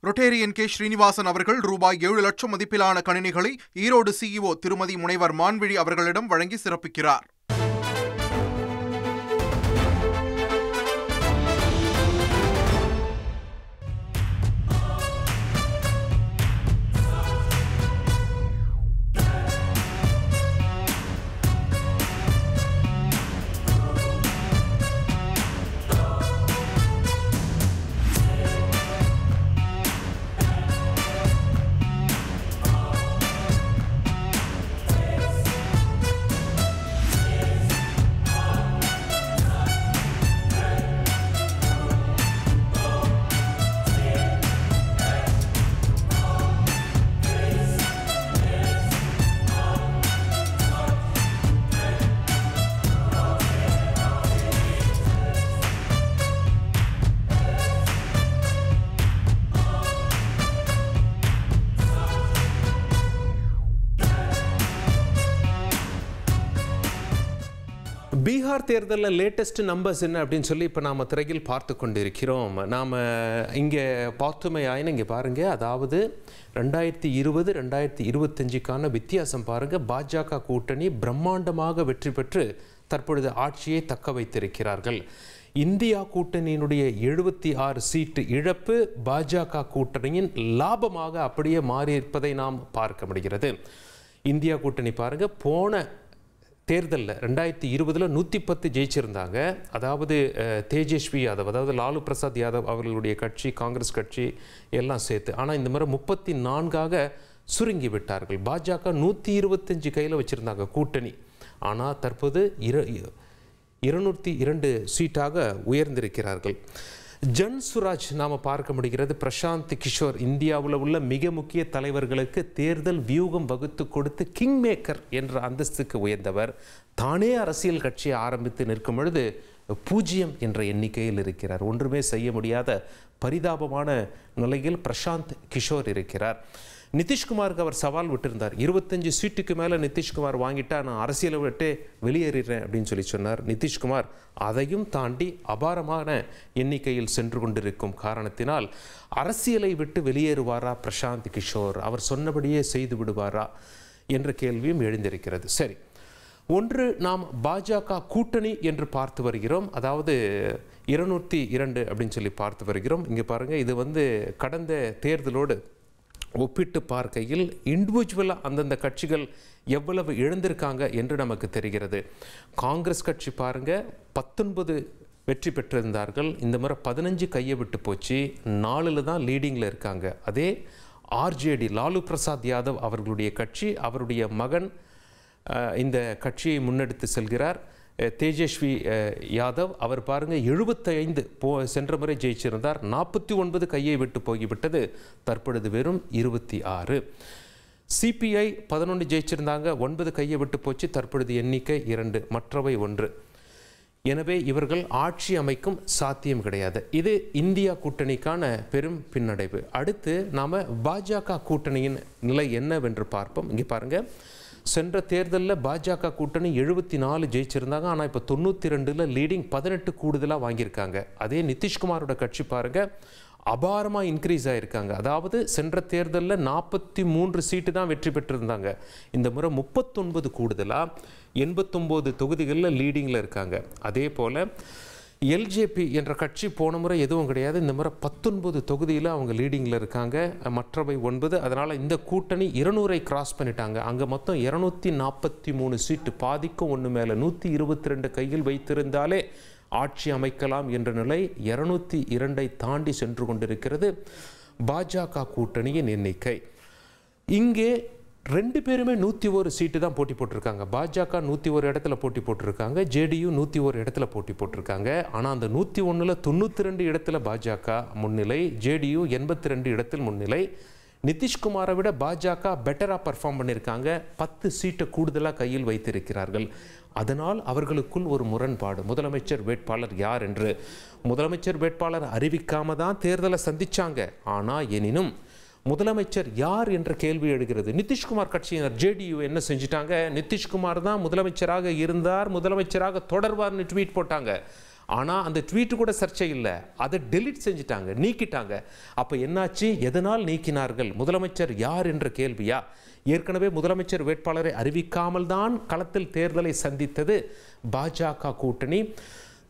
Rotarian K Srinivasan அவர்கள் ரூபாய் 7 லட்சம் மதிப்பிலான கணினிகளை ஈரோடு சிஇஓ திருமதி முனைவர் மான்விழி அவர்களிடம் வழங்கி சிறப்பிக்கிறார். பீகார் தேர்தலில் லேட்டஸ்ட் நம்பர்ஸ் என்ன அப்படின்னு சொல்லி இப்போ நாம் திரையில் பார்த்து கொண்டிருக்கிறோம். நாம் இங்கே பார்த்துமே ஆயின இங்கே பாருங்கள், அதாவது 2020-2025க்கான வித்தியாசம் பாருங்கள். பாஜக கூட்டணி பிரம்மாண்டமாக வெற்றி பெற்று தற்பொழுது ஆட்சியை தக்க வைத்திருக்கிறார்கள். இந்தியா கூட்டணியினுடைய 76 சீட்டு இழப்பு பாஜக கூட்டணியின் லாபமாக அப்படியே மாறியிருப்பதை நாம் பார்க்க முடிகிறது. இந்தியா கூட்டணி பாருங்கள், போன தேர்தலில் 2020 110 ஜெயிச்சிருந்தாங்க. அதாவது தேஜஸ்வி யாதவ், அதாவது லாலு பிரசாத் யாதவ் அவர்களுடைய கட்சி, காங்கிரஸ் கட்சி எல்லாம் சேர்த்து. ஆனால் இந்த முறை 34ஆக சுருங்கி விட்டார்கள். பாஜக 125 கையில் வச்சுருந்தாங்க கூட்டணி. ஆனால் தற்போது 202 சீட்டாக உயர்ந்திருக்கிறார்கள். ஜன் சுராஜ் நாம் பார்க்க முடிகிறது. பிரசாந்த் கிஷோர் இந்தியாவில் உள்ள மிக முக்கிய தலைவர்களுக்கு தேர்தல் வியூகம் வகுத்து கொடுத்து கிங் மேக்கர் என்ற அந்தஸ்துக்கு உயர்ந்தவர். தானே அரசியல் கட்சியை ஆரம்பித்து நிற்கும் பொழுது 0 என்ற எண்ணிக்கையில் இருக்கிறார். ஒன்றுமே செய்ய முடியாத பரிதாபமான நிலையில் பிரசாந்த் கிஷோர் இருக்கிறார். நிதிஷ்குமாருக்கு அவர் சவால் விட்டிருந்தார். 25 சீட்டுக்கு மேலே நிதிஷ்குமார் வாங்கிட்டா நான் அரசியலை விட்டு வெளியேறிடுறேன் அப்படின்னு சொல்லி சொன்னார். நிதிஷ்குமார் அதையும் தாண்டி அபாரமான எண்ணிக்கையில் சென்று கொண்டிருக்கும் காரணத்தினால் அரசியலை விட்டு வெளியேறுவாரா பிரசாந்த் கிஷோர்? அவர் சொன்னபடியே செய்து விடுவாரா என்ற கேள்வியும் எழுந்திருக்கிறது. சரி, ஒன்று நாம் பாஜக கூட்டணி என்று பார்த்து வருகிறோம். அதாவது 202 அப்படின்னு சொல்லி பார்த்து வருகிறோம். இங்கே பாருங்கள், இது கடந்த தேர்தலோடு ஒப்பிட்டு பார்க்கையில் இண்டிவிஜுவலாக அந்தந்த கட்சிகள் எவ்வளவு இழந்திருக்காங்க என்று நமக்கு தெரிகிறது. காங்கிரஸ் கட்சி பாருங்கள் 19 வெற்றி பெற்றிருந்தார்கள். இந்த முறை 15 கையை விட்டு போச்சு. 4 தான் லீடிங்கில் இருக்காங்க. அதே ஆர்ஜேடி லாலு பிரசாத் யாதவ் அவர்களுடைய கட்சி, அவருடைய மகன் இந்த கட்சியை முன்னெடுத்து செல்கிறார். தேஜஸ்வி யாதவ் அவர் பாருங்கள் 75 சென்ற முறை ஜெயிச்சிருந்தார். 49 கையை விட்டு போய்விட்டது. தற்பொழுது வெறும் 26. சிபிஐ 11 ஜெயிச்சிருந்தாங்க, 9 கையை விட்டு போச்சு. தற்பொழுது எண்ணிக்கை 2, மற்றவை 1. எனவே இவர்கள் ஆட்சி அமைக்கும் சாத்தியம் கிடையாது. இது இந்தியா கூட்டணிக்கான பெரும் பின்னடைவு. அடுத்து நாம் பாஜக கூட்டணியின் நிலை என்னவென்று பார்ப்போம். இங்கே பாருங்கள், சென்ற தேர்தலில் பாஜக கூட்டணி 74 ஜெயிச்சிருந்தாங்க. ஆனால் இப்போ 92 லீடிங் 18 கூடுதலாக வாங்கியிருக்காங்க. அதே நிதிஷ்குமாரோட கட்சி பாருங்கள் அபாரமாக இன்க்ரீஸ் ஆகியிருக்காங்க. அதாவது சென்ற தேர்தலில் 43 சீட்டு தான் வெற்றி பெற்றிருந்தாங்க. இந்த முறை 39 கூடுதலாக 89 தொகுதிகளில் லீடிங்கில் இருக்காங்க. அதே போல் எல்ஜேபி என்ற கட்சி போன முறை எதுவும் கிடையாது. இந்த முறை 19 தொகுதியில் அவங்க லீடிங்கில் இருக்காங்க, மற்றவை 9. அதனால் இந்த கூட்டணி 200ஐ கிராஸ் பண்ணிட்டாங்க. அங்கே மொத்தம் 243 சீட்டு, பாதிக்கும் ஒன்று மேலே 122 கையில் வைத்திருந்தாலே ஆட்சி அமைக்கலாம் என்ற நிலை 202ஐ தாண்டி சென்று கொண்டிருக்கிறது பாஜக கூட்டணியின் எண்ணிக்கை. இங்கே 2 பேருமே 101 சீட்டு தான் போட்டி போட்டிருக்காங்க. பாஜக 101 இடத்துல போட்டி போட்டிருக்காங்க, ஜேடியு 101 இடத்துல போட்டி போட்டிருக்காங்க. ஆனால் அந்த 101ல் 92 இடத்துல பாஜக முன்னிலை, ஜேடியு 82 இடத்தில் முன்னிலை. நிதிஷ்குமாரை விட பாஜக பெட்டராக பர்ஃபார்ம் பண்ணியிருக்காங்க. 10 சீட்டை கூடுதலாக கையில் வைத்திருக்கிறார்கள். அதனால் அவர்களுக்குள் ஒரு முரண்பாடு. முதலமைச்சர் வேட்பாளர் யார் என்று முதலமைச்சர் வேட்பாளர் அறிவிக்காம தான் தேர்தலை சந்திச்சாங்க. ஆனால் எனினும் முதலமைச்சர் யார் என்ற கேள்வி எழுகிறது. நிதிஷ்குமார் கட்சியினர் ஜேடியு என்ன செஞ்சிட்டாங்க, நிதிஷ்குமார் தான் முதலமைச்சராக இருந்தார், முதலமைச்சராக தொடர்வார்னு ட்வீட் போட்டாங்க. ஆனால் அந்த ட்வீட்டு கூட சர்ச்சை இல்லை, அதை டெலிட் செஞ்சுட்டாங்க, நீக்கிட்டாங்க. அப்போ என்னாச்சு? எதனால் நீக்கினார்கள்? முதலமைச்சர் யார் என்ற கேள்வியா? ஏற்கனவே முதலமைச்சர் வேட்பாளரை அறிவிக்காமல் தான் களத்தில் தேர்தலை சந்தித்தது பாஜக கூட்டணி.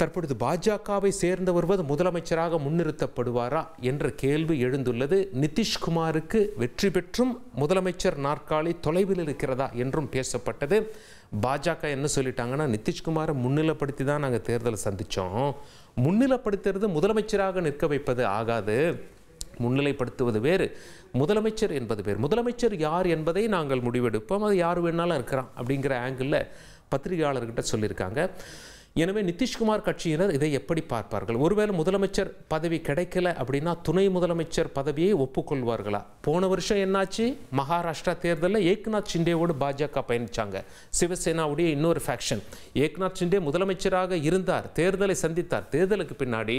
தற்பொழுது பாஜகவை சேர்ந்து வருவது முதலமைச்சராக முன்னிறுத்தப்படுவாரா என்ற கேள்வி எழுந்துள்ளது. நிதிஷ்குமாருக்கு வெற்றி பெற்றும் முதலமைச்சர் நாற்காலி தொலைவில் இருக்கிறதா என்றும் பேசப்பட்டது. பாஜக என்ன சொல்லிட்டாங்கன்னா, நிதிஷ்குமாரை முன்னிலைப்படுத்தி தான் நாங்கள் தேர்தலை சந்தித்தோம், முன்னிலைப்படுத்துறது முதலமைச்சராக நிற்க வைப்பது ஆகாது, முன்னிலைப்படுத்துவது வேறு, முதலமைச்சர் என்பது வேறு, முதலமைச்சர் யார் என்பதை நாங்கள் முடிவெடுப்போம், அது யார் வேணாலும் இருக்கிறான் அப்படிங்கிற ஆங்கிளில் பத்திரிகையாளர்கிட்ட சொல்லியிருக்காங்க. எனவே நிதிஷ்குமார் கட்சியினர் இதை எப்படி பார்ப்பார்கள்? ஒருவேளை முதலமைச்சர் பதவி கிடைக்கல அப்படின்னா துணை முதலமைச்சர் பதவியை ஒப்புக்கொள்வார்களா? போன வருஷம் என்னாச்சு? மகாராஷ்டிரா தேர்தலில் ஏக்நாத் ஷிண்டேவோடு பாஜக பயணிச்சாங்க. சிவசேனாவுடைய இன்னொரு ஃபேக்ஷன். ஏக்நாத் ஷிண்டே முதலமைச்சராக இருந்தார், தேர்தலை சந்தித்தார். தேர்தலுக்கு பின்னாடி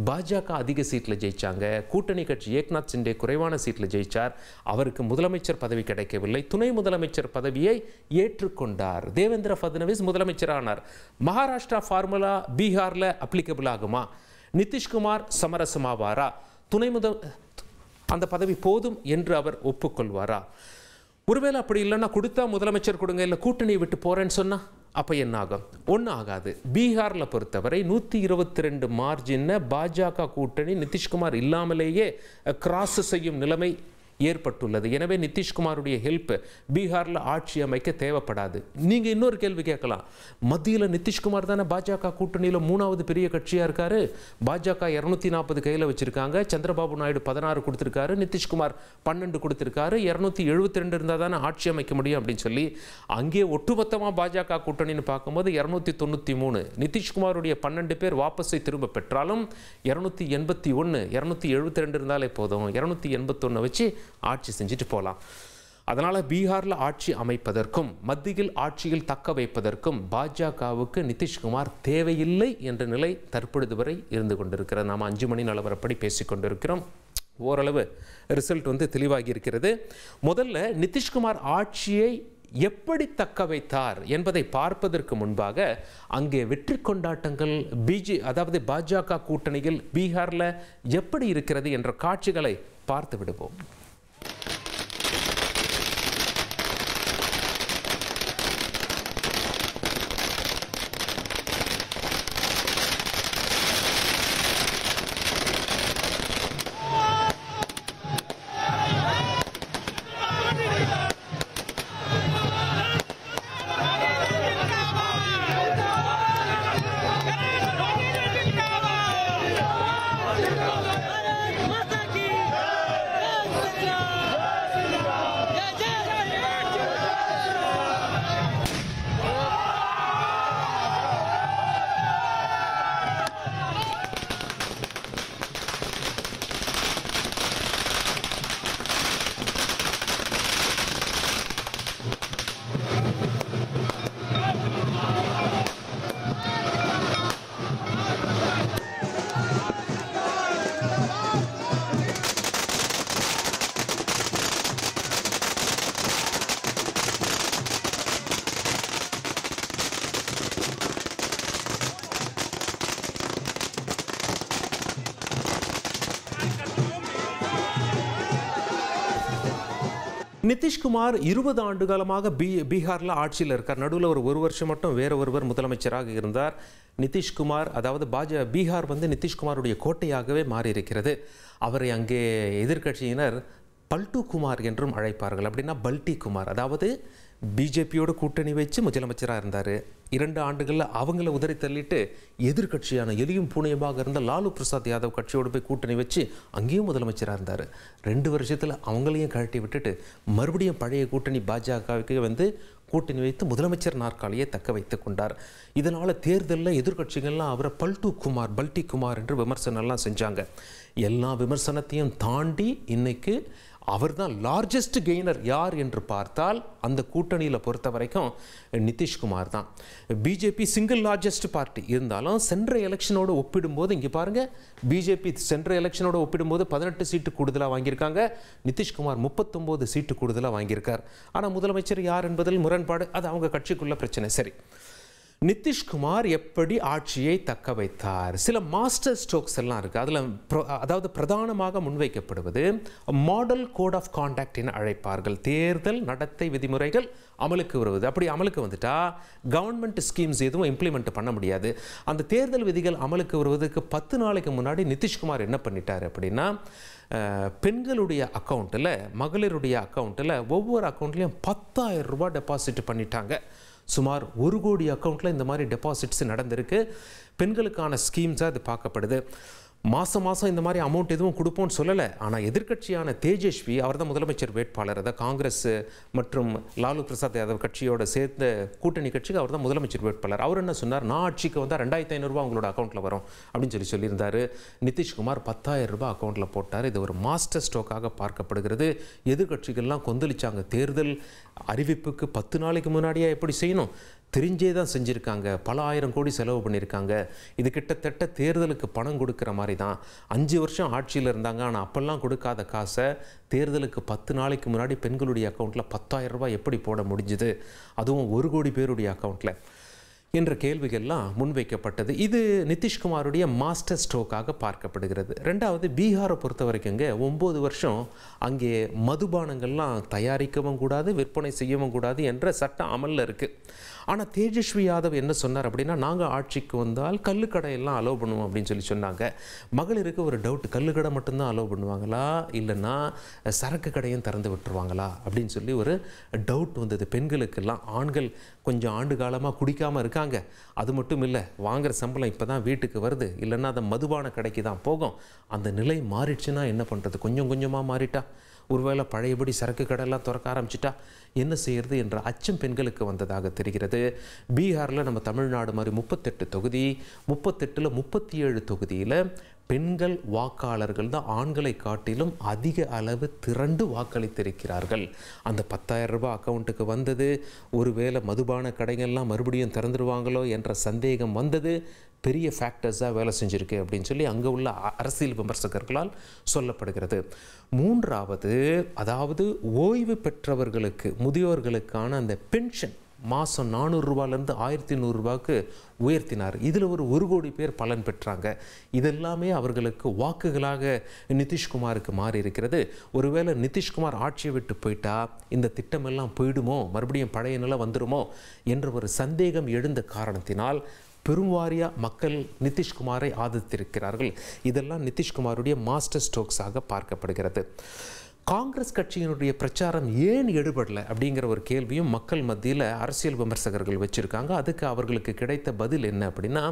பாஜக அதிக சீட்டில் ஜெயிச்சாங்க, கூட்டணி கட்சி ஏக்நாத் ஷிண்டே குறைவான சீட்டில் ஜெயிச்சார். அவருக்கு முதலமைச்சர் பதவி கிடைக்கவில்லை, துணை முதலமைச்சர் பதவியை ஏற்றுக்கொண்டார். தேவேந்திர ஃபட்னவிஸ் முதலமைச்சரானார். மகாராஷ்டிரா ஃபார்முலா பீகார்ல அப்ளிகபிள் ஆகுமா? நிதிஷ்குமார் சமரசமாவாரா? அந்த பதவி போதும் என்று அவர் ஒப்புக்கொள்வாரா? ஒருவேளை அப்படி இல்லைன்னா கொடுத்தா முதலமைச்சர் கொடுங்க, இல்லை கூட்டணியை விட்டு போறேன்னு சொன்னா அப்போ என்ன ஆகும்? ஒன்றும் ஆகாது. பீகாரில் பொறுத்தவரை 122 மார்ஜின் பாஜக கூட்டணி நிதிஷ்குமார் இல்லாமலேயே கிராஸ் செய்யும் நிலைமை ஏற்பட்டுள்ளது. எனவே நிதிஷ்குமாருடைய ஹெல்ப் பீகாரில் ஆட்சி அமைக்க தேவைப்படாது. நீங்கள் இன்னொரு கேள்வி கேட்கலாம், மத்தியில் நிதிஷ்குமார் தானே பாஜக கூட்டணியில் 3வது பெரிய கட்சியாக இருக்காரு, பாஜக 240 கையில் வச்சிருக்காங்க, சந்திரபாபு நாயுடு 16 கொடுத்துருக்காரு, நிதிஷ்குமார் 12 கொடுத்துருக்காரு, 272 இருந்தால் தானே ஆட்சி அமைக்க முடியும் அப்படின்னு சொல்லி அங்கே ஒட்டுமொத்தமாக பாஜக கூட்டணின்னு பார்க்கும்போது 293, நிதிஷ்குமாருடைய 12 பேர் வாபஸை திரும்ப பெற்றாலும் 281, 272 இருந்தாலே போதும், 281 வச்சு ஆட்சி செஞ்சுட்டு போகலாம். அதனால் பீகாரில் ஆட்சி அமைப்பதற்கும் மத்தியில் ஆட்சியில் தக்க வைப்பதற்கும் பாஜகவுக்கு நிதிஷ்குமார் தேவையில்லை என்ற நிலை தற்பொழுது வரை இருந்து கொண்டிருக்கிறது. நாம் 5 மணி நிலவரப்படி பேசிக்கொண்டிருக்கிறோம். ஓரளவு ரிசல்ட் தெளிவாகி இருக்கிறது. முதல்ல நிதிஷ்குமார் ஆட்சியை எப்படி தக்க வைத்தார் என்பதை பார்ப்பதற்கு முன்பாக அங்கே வெற்றி கொண்டாட்டங்கள் அதாவது பாஜக கூட்டணியில் பீகாரில் எப்படி இருக்கிறது என்ற காட்சிகளை பார்த்து விடுவோம். நிதிஷ்குமார் 20 ஆண்டு காலமாக பீகாரில் ஆட்சியில் இருக்கார். நடுவில் ஒரு வருஷம் மட்டும் வேற ஒருவர் முதலமைச்சராக இருந்தார். நிதிஷ்குமார் அதாவது பீகார் நிதிஷ்குமாருடைய கோட்டையாகவே மாறி இருக்கிறது. அவரை அங்கே எதிர்க்கட்சியினர் பல்ட்டு குமார் என்றும் அழைப்பார்கள். அப்படின்னா பல்டி குமார், அதாவது பிஜேபியோடு கூட்டணி வச்சு முதலமைச்சராக இருந்தார். 2 ஆண்டுகளில் அவங்கள உதறி தள்ளிட்டு எதிர்கட்சியான எலியும் பூனையமாக இருந்த லாலு பிரசாத் யாதவ் கட்சியோடு போய் கூட்டணி வச்சு அங்கேயும் முதலமைச்சராக இருந்தார். 2 வருஷத்தில் அவங்களையும் கழட்டி விட்டுட்டு மறுபடியும் பழைய கூட்டணி பாஜகவுக்கு கூட்டணி வைத்து முதலமைச்சர் நாற்காலியை தக்க வைத்துக் கொண்டார். இதனால் தேர்தலில் எதிர்கட்சிகள்லாம் அவரை பல்டி குமார் என்று விமர்சனம்லாம் செஞ்சாங்க. எல்லா விமர்சனத்தையும் தாண்டி இன்னைக்கு அவர் தான் லார்ஜஸ்ட் கெய்னர் யார் என்று பார்த்தால் அந்த கூட்டணியில் பொறுத்த வரைக்கும் நிதிஷ்குமார் தான். பிஜேபி சிங்கிள் லார்ஜஸ்ட் பார்ட்டி இருந்தாலும் சென்ற எலெக்ஷனோடு ஒப்பிடும்போது இங்கே பாருங்கள், பிஜேபி சென்ற எலெக்ஷனோடு ஒப்பிடும்போது 18 சீட்டு கூடுதலாக வாங்கியிருக்காங்க, நிதிஷ்குமார் 39 சீட்டு கூடுதலாக வாங்கியிருக்கார். ஆனால் முதலமைச்சர் யார் என்பதில் முரண்பாடு, அது அவங்க கட்சிக்குள்ள பிரச்சனை. சரி, நிதிஷ்குமார் எப்படி ஆட்சியை தக்க வைத்தார்? சில மாஸ்டர் ஸ்ட்ரோக்ஸ் எல்லாம் இருக்கு. அதில் அதாவது பிரதானமாக முன்வைக்கப்படுவது மாடல் கோட் ஆஃப் கான்டாக்ட் என அழைப்பார்கள். தேர்தல் நடத்தை விதிமுறைகள் அமலுக்கு வருவது. அப்படி அமலுக்கு வந்துட்டா கவர்மெண்ட் ஸ்கீம்ஸ் எதுவும் இம்ப்ளிமெண்ட் பண்ண முடியாது. அந்த தேர்தல் விதிகள் அமலுக்கு வருவதற்கு 10 நாளைக்கு முன்னாடி நிதிஷ்குமார் என்ன பண்ணிட்டார் அப்படின்னா, பெண்களுடைய அக்கௌண்ட்டில், மகளிருடைய அக்கௌண்ட்டில் ஒவ்வொரு அக்கௌண்ட்லேயும் 10,000 ரூபாய் டெபாசிட் பண்ணிட்டாங்க. சுமார் 1 கோடி அக்கௌண்ட்டில் இந்த மாதிரி டெபாசிட்ஸ் நடந்திருக்கு. பெண்களுக்கான ஸ்கீம்ஸாக இது பார்க்கப்படுது. மாதம் இந்த மாதிரி அமௌண்ட் எதுவும் கொடுப்போம்னு சொல்லலை. ஆனால் எதிர்க்கட்சியான தேஜஸ்வி, அவர் தான் முதலமைச்சர் வேட்பாளர், அதை காங்கிரஸ் மற்றும் லாலு பிரசாத் யாதவ் கட்சியோட சேர்ந்த கூட்டணி கட்சிக்கு அவர் தான் முதலமைச்சர் வேட்பாளர். அவர் என்ன சொன்னார், நான் ஆட்சிக்கு வந்தால் 2,500 ரூபா உங்களோட அக்கௌண்ட்டில் வரும் அப்படின்னு சொல்லியிருந்தார். நிதிஷ்குமார் 10,000 ரூபாய் அக்கௌண்ட்டில் போட்டார். இது ஒரு மாஸ்டர் ஸ்ட்ரோக்காக பார்க்கப்படுகிறது. எதிர்க்கட்சிகள்லாம் கொந்தளிச்சாங்க. தேர்தல் அறிவிப்புக்கு 10 நாளைக்கு முன்னாடியே எப்படி செய்யணும், தெரிஞ்சே தான் செஞ்சுருக்காங்க. பல ஆயிரம் கோடி செலவு பண்ணியிருக்காங்க. இது கிட்டத்தட்ட தேர்தலுக்கு பணம் கொடுக்குற மாதிரி தான். 5 வருஷம் ஆட்சியில் இருந்தாங்க. ஆனால் அப்பெல்லாம் கொடுக்காத காசை தேர்தலுக்கு 10 நாளைக்கு முன்னாடி பெண்களுடைய அக்கௌண்ட்டில் 10,000 ரூபாய் எப்படி போட முடிஞ்சுது, அதுவும் 1 கோடி பேருடைய அக்கௌண்ட்டில் என்ற கேள்விகள்லாம் முன்வைக்கப்பட்டது. இது நிதிஷ்குமாருடைய மாஸ்டர் ஸ்ட்ரோக்காக பார்க்கப்படுகிறது. ரெண்டாவது, பீகாரை பொறுத்த வரைக்குங்க 9 வருஷம் அங்கே மதுபானங்கள்லாம் தயாரிக்கவும் கூடாது, விற்பனை செய்யவும் கூடாது என்ற சட்டம் அமலில் இருக்குது. ஆனால் தேஜஸ்வி யாதவ் என்ன சொன்னார் அப்படின்னா, நாங்கள் ஆட்சிக்கு வந்தால் கல்லுக்கடையெல்லாம் அலோவ் பண்ணுவோம் அப்படின்னு சொன்னாங்க. மகளிருக்கு ஒரு டவுட், கல்லுக்கடை மட்டும்தான் அலோவ் பண்ணுவாங்களா, இல்லைன்னா சரக்கு கடையும் திறந்து விட்டுருவாங்களா அப்படின்னு சொல்லி ஒரு டவுட் வந்தது பெண்களுக்கெல்லாம். ஆண்கள் கொஞ்சம் ஆண்டு காலமாக குடிக்காமல் இருக்காங்க. அது மட்டும் இல்லை, வாங்குகிற சம்பளம் இப்போ தான் வீட்டுக்கு வருது, இல்லைன்னா அதை மதுபான கடைக்கு தான் போகும். அந்த நிலை மாறிடுச்சுன்னா என்ன பண்ணுறது? கொஞ்சம் கொஞ்சமாக மாறிட்டா, ஒருவேளை பழையபடி சரக்கு கடையெல்லாம் திறக்க ஆரம்பிச்சிட்டா என்ன செய்யறது என்ற அச்சம் பெண்களுக்கு வந்ததாக தெரிகிறது. பீகாரில் நம்ம தமிழ்நாடு மாதிரி 38 தொகுதி, 38ல் 37 தொகுதியில் பெண்கள் வாக்காளர்கள் தான் ஆண்களை காட்டிலும் அதிக அளவு திரண்டு வாக்களித்திருக்கிறார்கள். அந்த 10,000 ரூபாய் அக்கௌண்ட்டுக்கு வந்தது. ஒருவேளை மதுபான கடைகள்லாம் மறுபடியும் திறந்துருவாங்களோ என்ற சந்தேகம் வந்தது. பெரிய ஃபேக்டர்ஸாக வேலை செஞ்சுருக்கு அப்படின்னு சொல்லி அங்கே உள்ள அரசியல் விமர்சகர்களால் சொல்லப்படுகிறது. மூன்றாவது, அதாவது ஓய்வு பெற்றவர்களுக்கு, முதியோர்களுக்கான அந்த பென்ஷன் மாதம் 400 ரூபாயிலேருந்து 1,100 ரூபாய்க்கு உயர்த்தினார். இதில் ஒரு 1 கோடி பேர் பலன் பெற்றாங்க. இதெல்லாமே அவர்களுக்கு வாக்குகளாக நிதிஷ்குமாருக்கு மாறி இருக்கிறது. ஒருவேளை நிதிஷ்குமார் ஆட்சியை விட்டு போயிட்டா இந்த திட்டமெல்லாம் போயிடுமோ, மறுபடியும் பழைய நிலை வந்துடுமோ என்ற ஒரு சந்தேகம் எழுந்த காரணத்தினால் பெரும்வாரியாக மக்கள் நிதிஷ்குமாரை ஆதரித்திருக்கிறார்கள். இதெல்லாம் நிதிஷ்குமாருடைய மாஸ்டர் ஸ்ட்ரோக்ஸாக பார்க்கப்படுகிறது. காங்கிரஸ் கட்சியினுடைய பிரச்சாரம் ஏன் எடுபடலை அப்படிங்கிற ஒரு கேள்வியும் மக்கள் மத்தியில் அரசியல் விமர்சகர்கள் வச்சுருக்காங்க. அதுக்கு அவர்களுக்கு கிடைத்த பதில் என்ன அப்படின்னா,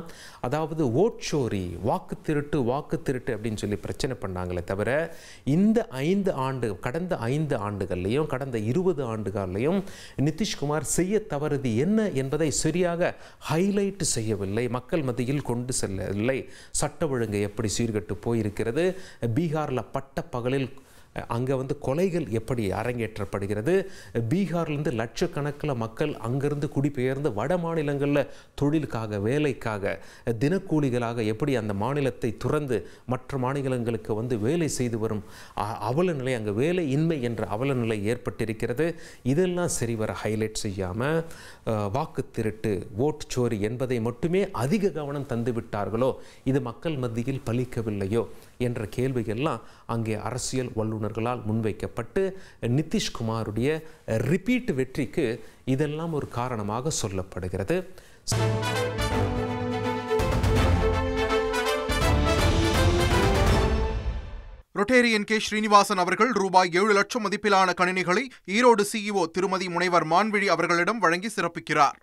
அதாவது ஓட் சோரி, வாக்கு திருட்டு அப்படின்னு சொல்லி பிரச்சனை பண்ணாங்களே தவிர, இந்த கடந்த 5 ஆண்டுகள்லையும் கடந்த 20 ஆண்டுகள்லையும் நிதிஷ்குமார் செய்ய தவறுது என்ன என்பதை சரியாக ஹைலைட் செய்யவில்லை, மக்கள் மத்தியில் கொண்டு செல்லவில்லை. சட்ட ஒழுங்கு எப்படி சீர்கட்டு போயிருக்கிறது, பீகாரில் பட்ட பகலில் அங்கே கொலைகள் எப்படி அரங்கேற்றப்படுகிறது, பீகார்லேருந்து லட்சக்கணக்கில் மக்கள் அங்கேருந்து குடிபெயர்ந்து வட மாநிலங்களில் தொழிலுக்காக, வேலைக்காக, தினக்கூலிகளாக எப்படி அந்த மாநிலத்தை துறந்து மற்ற மாநிலங்களுக்கு வேலை செய்து வரும் அவலநிலை, அங்கே வேலை இன்மை என்ற அவலநிலை ஏற்பட்டிருக்கிறது. இதெல்லாம் சரிவர ஹைலைட் செய்யாமல் வாக்கு திருட்டு, ஓட் சோரி என்பதை மட்டுமே அதிக கவனம் தந்து விட்டார்களோ, இது மக்கள் மத்தியில் பலிக்கவில்லையோ என்ற கேள்விகள்லாம் அங்கே அரசியல் வல்லுநர்களால் முன்வைக்கப்பட்டு நிதிஷ்குமாருடைய ரிப்பீட் வெற்றிக்கு இதெல்லாம் ஒரு காரணமாக சொல்லப்படுகிறது. ரொட்டேரியன் கே ஸ்ரீனிவாசன் அவர்கள் ரூபாய் 7 லட்சம் மதிப்பிலான கணினிகளை ஈரோடு சிஇஓ திருமதி முனைவர் மான்விழி அவர்களிடம் வழங்கி சிறப்பிக்கிறார்.